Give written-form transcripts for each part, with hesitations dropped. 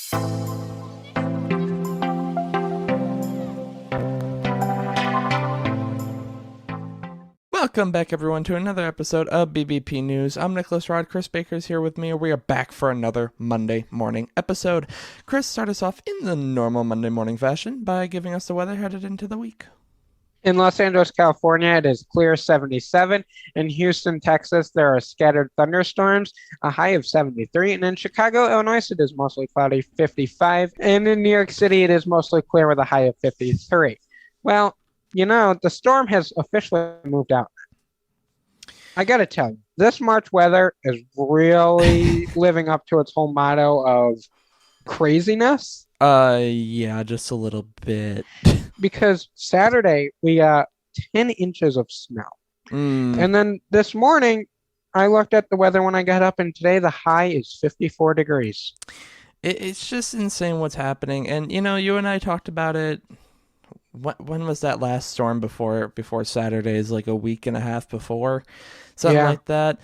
Welcome back, everyone, to another episode of BBP News. I'm Nicholas Rod. Chris Baker's here with me. We are back for another Monday morning episode. Chris, start us off in the normal Monday morning fashion by giving us the weather headed into the week. In Los Angeles, California, it is clear 77. In Houston, Texas, there are scattered thunderstorms, a high of 73. And in Chicago, Illinois, it is mostly cloudy, 55. And in New York City, it is mostly clear with a high of 53. Well, the storm has officially moved out. I got to tell you, this March weather is really living up to its whole motto of craziness. Yeah, just a little bit. Because Saturday, we got 10 inches of snow. And then this morning, I looked at the weather when I got up, and today the high is 54 degrees. It's just insane what's happening. And, you and I talked about it. When was that last storm before Saturday's, like a week and a half before? Something like that.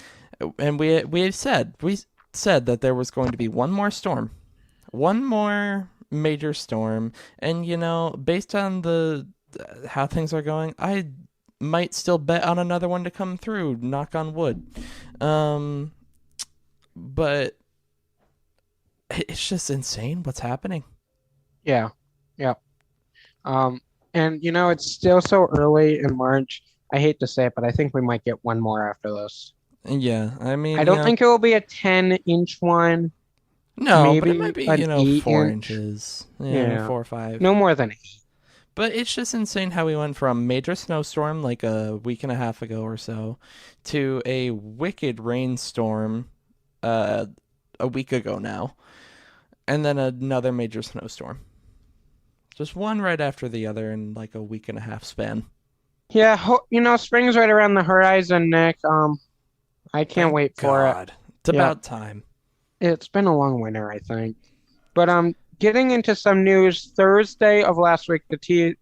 And we said that there was going to be one more storm. One more major storm. And, based on how things are going, I might still bet on another one to come through, knock on wood. But it's just insane what's happening. Yeah. And, it's still so early in March. I hate to say it, but I think we might get one more after this. Yeah, I mean... I don't think it will be a 10-inch one. No, but it might be, 4 inch. inches. Yeah, 4 or 5. No more than 8. But it's just insane how we went from major snowstorm like a week and a half ago or so to a wicked rainstorm a week ago now. And then another major snowstorm. Just one right after the other in like a week and a half span. Yeah, spring's right around the horizon, Nick. I can't wait for it. It's about time. It's been a long winter, I think. But getting into some news, Thursday of last week, the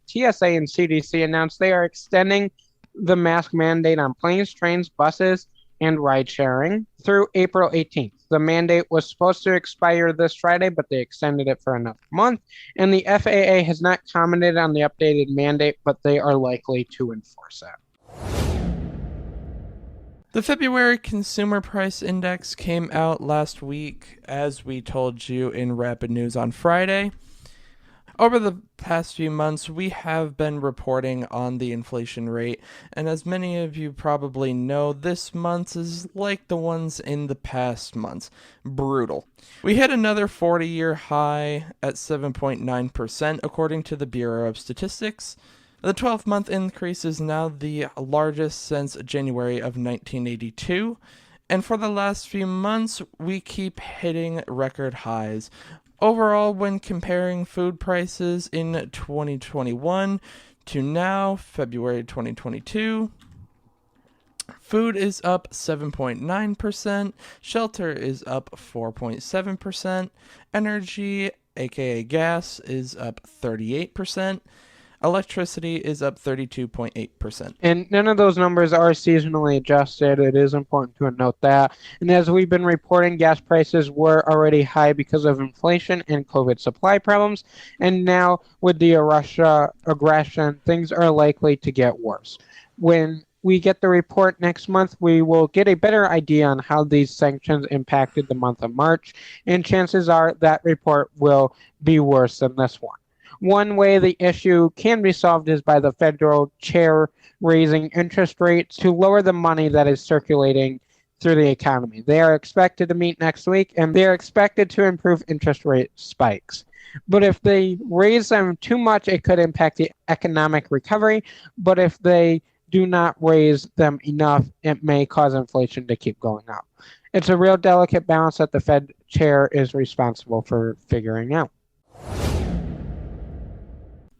TSA and CDC announced they are extending the mask mandate on planes, trains, buses, and ride-sharing through April 18th. The mandate was supposed to expire this Friday, but they extended it for another month. And the FAA has not commented on the updated mandate, but they are likely to enforce it. The February Consumer Price Index came out last week, as we told you in Rapid News on Friday. Over the past few months, we have been reporting on the inflation rate, and as many of you probably know, this month is like the ones in the past months. Brutal. We hit another 40-year high at 7.9%, according to the Bureau of Statistics. The 12-month increase is now the largest since January of 1982, and for the last few months, we keep hitting record highs. Overall, when comparing food prices in 2021 to now, February 2022, food is up 7.9%, shelter is up 4.7%, energy, aka gas, is up 38%, electricity is up 32.8%. And none of those numbers are seasonally adjusted. It is important to note that. And as we've been reporting, gas prices were already high because of inflation and COVID supply problems. And now with the Russia aggression, things are likely to get worse. When we get the report next month, we will get a better idea on how these sanctions impacted the month of March. And chances are that report will be worse than this one. One way the issue can be solved is by the federal chair raising interest rates to lower the money that is circulating through the economy. They are expected to meet next week, and they are expected to improve interest rate spikes. But if they raise them too much, it could impact the economic recovery. But if they do not raise them enough, it may cause inflation to keep going up. It's a real delicate balance that the Fed chair is responsible for figuring out.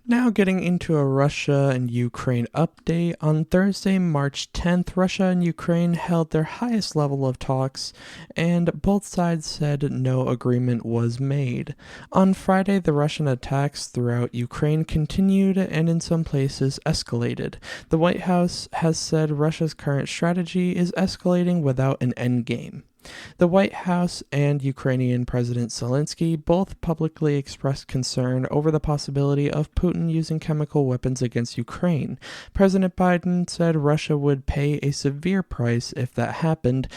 Now getting into a Russia and Ukraine update. On Thursday, March 10th, Russia and Ukraine held their highest level of talks, and both sides said no agreement was made. On Friday, the Russian attacks throughout Ukraine continued and in some places escalated. The White House has said Russia's current strategy is escalating without an end game. The White House and Ukrainian President Zelensky both publicly expressed concern over the possibility of Putin using chemical weapons against Ukraine. President Biden said Russia would pay a severe price if that happened.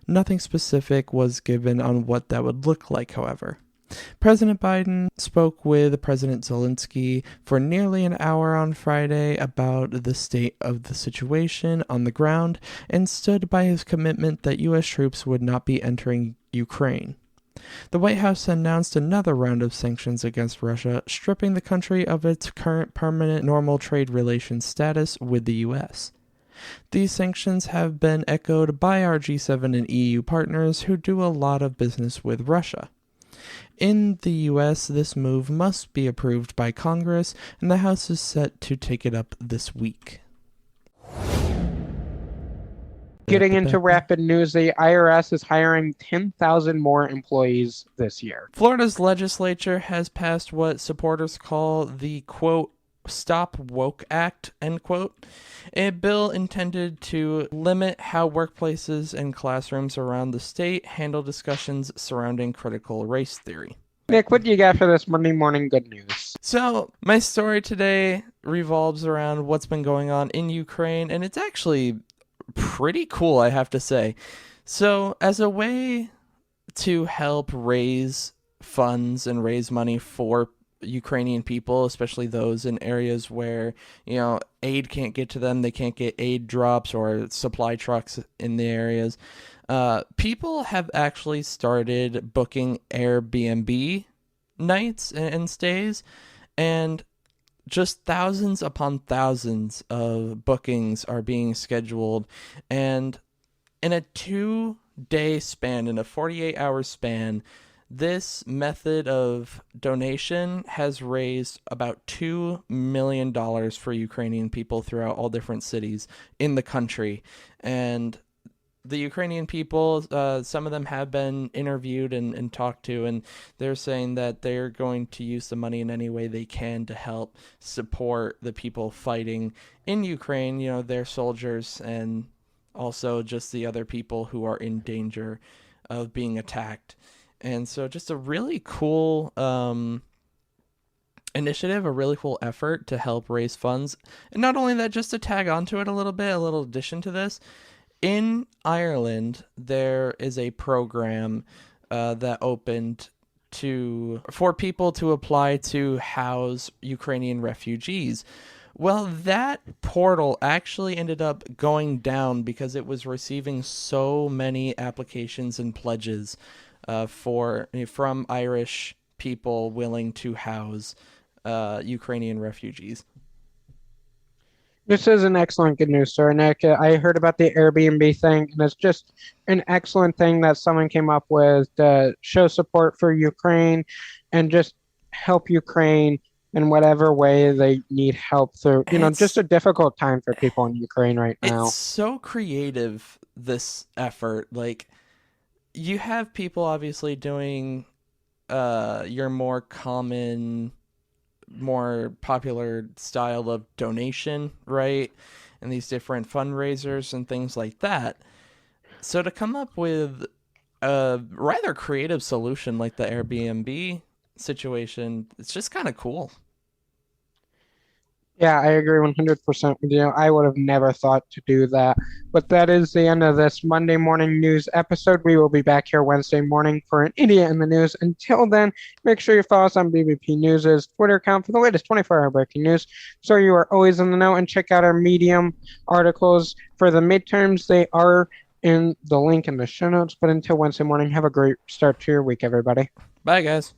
Nothing specific was given on what that would look like, however. President Biden spoke with President Zelensky for nearly an hour on Friday about the state of the situation on the ground and stood by his commitment that U.S. troops would not be entering Ukraine. The White House announced another round of sanctions against Russia, stripping the country of its current permanent normal trade relations status with the U.S. These sanctions have been echoed by our G7 and EU partners who do a lot of business with Russia. In the U.S., this move must be approved by Congress, and the House is set to take it up this week. Getting into rapid news, the IRS is hiring 10,000 more employees this year. Florida's legislature has passed what supporters call the, quote, Stop Woke Act, end quote, a bill intended to limit how workplaces and classrooms around the state handle discussions surrounding critical race theory. Nick, what do you got for this Monday morning good news? So, my story today revolves around what's been going on in Ukraine, and it's actually pretty cool, I have to say. So, as a way to help raise funds and raise money for Ukrainian people, especially those in areas where, aid can't get to them, they can't get aid drops or supply trucks in the areas. People have actually started booking Airbnb nights and stays, and just thousands upon thousands of bookings are being scheduled. And in a 2-day span, in a 48-hour span, this method of donation has raised about $2 million for Ukrainian people throughout all different cities in the country. And the Ukrainian people, some of them have been interviewed and talked to, and they're saying that they're going to use the money in any way they can to help support the people fighting in Ukraine, their soldiers, and also just the other people who are in danger of being attacked. And so just a really cool initiative, a really cool effort to help raise funds. And not only that, just to tag onto it a little bit, a little addition to this, in Ireland, there is a program that opened for people to apply to house Ukrainian refugees. Well, that portal actually ended up going down because it was receiving so many applications and pledges from Irish people willing to house Ukrainian refugees. This is an excellent good news story, Nick. I heard about the Airbnb thing, and it's just an excellent thing that someone came up with to show support for Ukraine and just help Ukraine in whatever way they need help through, just a difficult time for people in Ukraine right now. It's so creative, this effort. Like, you have people obviously doing your more common, more popular style of donation, right? And these different fundraisers and things like that. So to come up with a rather creative solution like the Airbnb situation, it's just kind of cool. Yeah, I agree 100% with you. I would have never thought to do that. But that is the end of this Monday morning news episode. We will be back here Wednesday morning for an Idiot in the News. Until then, make sure you follow us on BBP News' Twitter account for the latest 24-hour breaking news, so you are always in the know. And check out our Medium articles for the midterms. They are in the link in the show notes. But until Wednesday morning, have a great start to your week, everybody. Bye, guys.